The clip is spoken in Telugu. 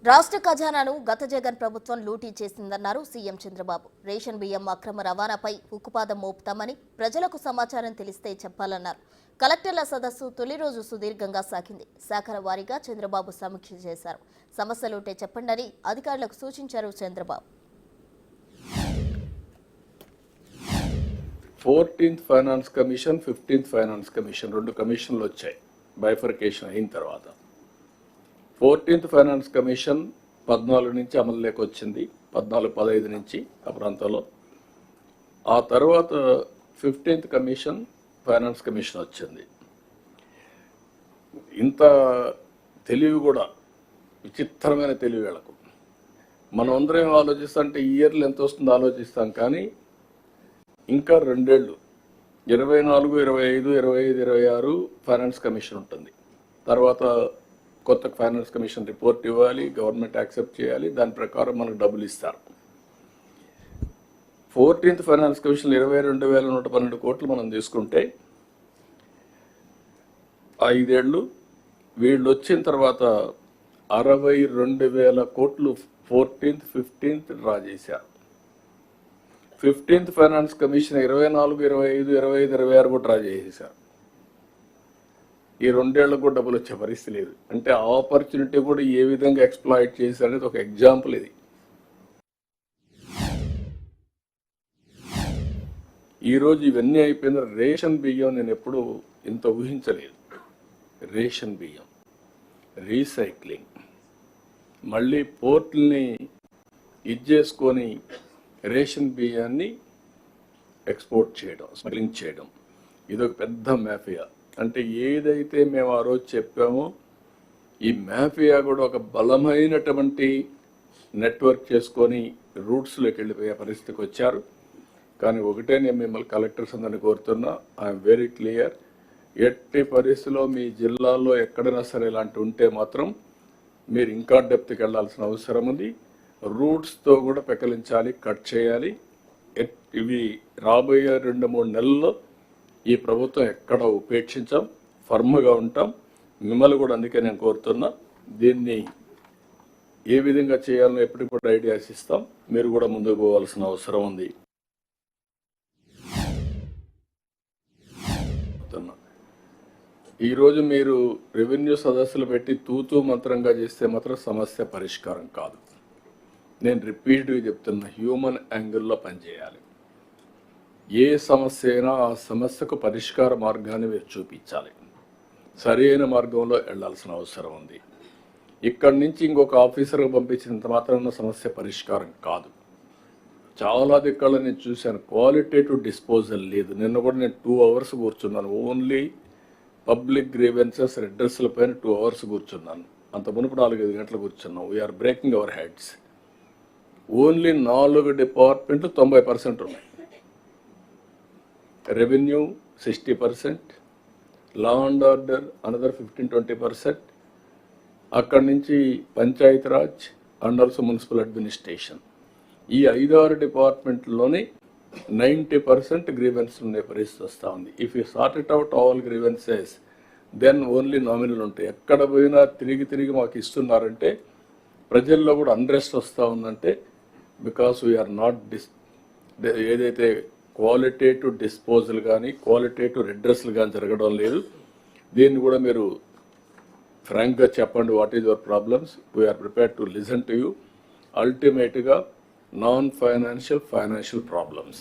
రాష్ట్ర ఖజానాను గత జగన్ ప్రభుత్వం లూటీ చేసిందన్నారు సీఎం చంద్రబాబు. రేషన్ బియ్యం అక్రమ రవాణాపై ఉక్కుపాదం మోపుతామని ప్రజలకు సమాచారం తెలిస్తే చెప్పాలన్నారు. కలెక్టర్ల సదస్సు తొలి రోజు సుదీర్ఘంగా సాగింది. శాఖల వారీగా చంద్రబాబు సమీక్ష చేశారు. సమస్యలుంటే చెప్పండని అధికారులకు సూచించారు Chandrababu. 14th finance commission, 15th finance commission రెండు కమిషన్లు వచ్చాయి బైఫర్కేషన్ అయిన తర్వాత. 14th ఫైనాన్స్ కమిషన్ 14 నుంచి అమలులోకి వచ్చింది, 14-15 నుంచి ఆ ప్రాంతంలో. ఆ తర్వాత 15th కమిషన్ ఫైనాన్స్ కమిషన్ వచ్చింది. ఇంత తెలివి కూడా విచిత్రమైన తెలివి వీళ్ళకు. మనం అందరం ఆలోచిస్తుంటే ఇయర్లు ఎంత వస్తుందో ఆలోచిస్తాం, కానీ ఇంకా 2 ఏళ్ళు 24, 25, 25, 26 ఫైనాన్స్ కమిషన్ ఉంటుంది. తర్వాత కొత్త ఫైనాన్స్ కమిషన్ రిపోర్ట్ ఇవ్వాలి, గవర్నమెంట్ యాక్సెప్ట్ చేయాలి, దాని ప్రకారం మనకు డబ్బులు ఇస్తారు. 14th ఫైనాన్స్ కమిషన్ 22,112 కోట్లు మనం తీసుకుంటే 5 ఏళ్ళు వీళ్ళు వచ్చిన తర్వాత 62,000 కోట్లు 14th, 15th డ్రా చేశారు. 15th ఫైనాన్స్ కమిషన్ 24, 25, 25, 26 కూడా డ్రా చేసేశారు. ఈ 2 ఏళ్ళకు కూడా డబ్బులు వచ్చే పరిస్థితి లేదు. అంటే ఆపర్చునిటీ కూడా ఏ విధంగా ఎక్స్ప్లాయిట్ చేశారనేది ఒక ఎగ్జాంపుల్ ఇది. ఈరోజు ఇవన్నీ అయిపోయిన రేషన్ బియ్యం నేను ఎప్పుడు ఇంత ఊహించలేదు. రేషన్ బియ్యం రీసైక్లింగ్, మళ్ళీ పోర్టుల్ని చేసుకొని రేషన్ బియ్యాన్ని ఎక్స్పోర్ట్ చేయడం, స్మగ్లింగ్ చేయడం, ఇదొక పెద్ద మాఫియా. అంటే ఏదైతే మేము ఆ రోజు చెప్పామో ఈ మాఫియా కూడా ఒక బలమైనటువంటి నెట్వర్క్ చేసుకొని రూట్స్లోకి వెళ్ళిపోయే పరిస్థితికి వచ్చారు. కానీ ఒకటే నేను మిమ్మల్ని కలెక్టర్స్ అందరినీ కోరుతున్నా, ఐఎమ్ వెరీ క్లియర్, ఎట్టి పరిస్థితిలో మీ జిల్లాలో ఎక్కడైనా సరే ఇలాంటి ఉంటే మాత్రం మీరు ఇంకా డెప్త్కి వెళ్ళాల్సిన అవసరం ఉంది. రూట్స్తో కూడా పెకలించాలి, కట్ చేయాలి. ఇవి రాబోయే 2-3 నెలల్లో ఈ ప్రభుత్వం ఎక్కడ ఉపేక్షించాం, ఫర్మ్గా ఉంటాం. మిమ్మల్ని కూడా అందుకే నేను కోరుతున్నా, దీన్ని ఏ విధంగా చేయాలో ఎప్పటికి కూడా ఐడియాస్ ఇస్తాం. మీరు కూడా ముందుకు పోవాల్సిన అవసరం ఉంది. ఈరోజు మీరు రెవెన్యూ సదస్సులు పెట్టి తూతూ మంత్రంగా చేస్తే మాత్రం సమస్య పరిష్కారం కాదు. నేను రిపీట్గా చెప్తున్నా, హ్యూమన్ యాంగిల్లో పనిచేయాలి. ఏ సమస్య అయినా ఆ సమస్యకు పరిష్కార మార్గాన్ని మీరు చూపించాలి. సరైన మార్గంలో వెళ్లాల్సిన అవసరం ఉంది. ఇక్కడి నుంచి ఇంకొక ఆఫీసర్గా పంపించినంత మాత్రాన సమస్య పరిష్కారం కాదు. చాలా దిక్కల్లో నేను చూశాను, క్వాలిటేటివ్ డిస్పోజల్ లేదు. నిన్న కూడా నేను 2 hours కూర్చున్నాను. ఓన్లీ పబ్లిక్ గ్రీవెన్సెస్ రెడ్రెస్ల పైన 2 hours కూర్చున్నాను. అంత మునుపు 4-5 గంటలు కూర్చున్నాం. We're breaking our heads. Only 4 డిపార్ట్మెంట్లు 90% ఉన్నాయి. Revenue 60%, law and order another 15-20%, అక్కడి నుంచి Panchayati Raj and also municipal administration. ఈ 5-6 డిపార్ట్మెంట్లోనే 90% గ్రీవెన్స్ ఉండే పరిస్థితి వస్తూ ఉంది. If you sort it out all grievances, then only nominal ఉంటాయి. ఎక్కడ పోయినా తిరిగి మాకు ఇస్తున్నారంటే ప్రజల్లో కూడా అన్రెస్ట్ వస్తూ ఉందంటే బికాస్ వీఆర్ నాట్ ఏదైతే క్వాలిటేటివ్ డిస్పోజల్ కానీ క్వాలిటేటివ్ రెడ్రెస్లు కానీ జరగడం లేదు. దీన్ని కూడా మీరు ఫ్రాంక్గా చెప్పండి, what is your problems. We're prepared to listen to you. అల్టిమేట్గా నాన్ ఫైనాన్షియల్, ఫైనాన్షియల్ ప్రాబ్లమ్స్.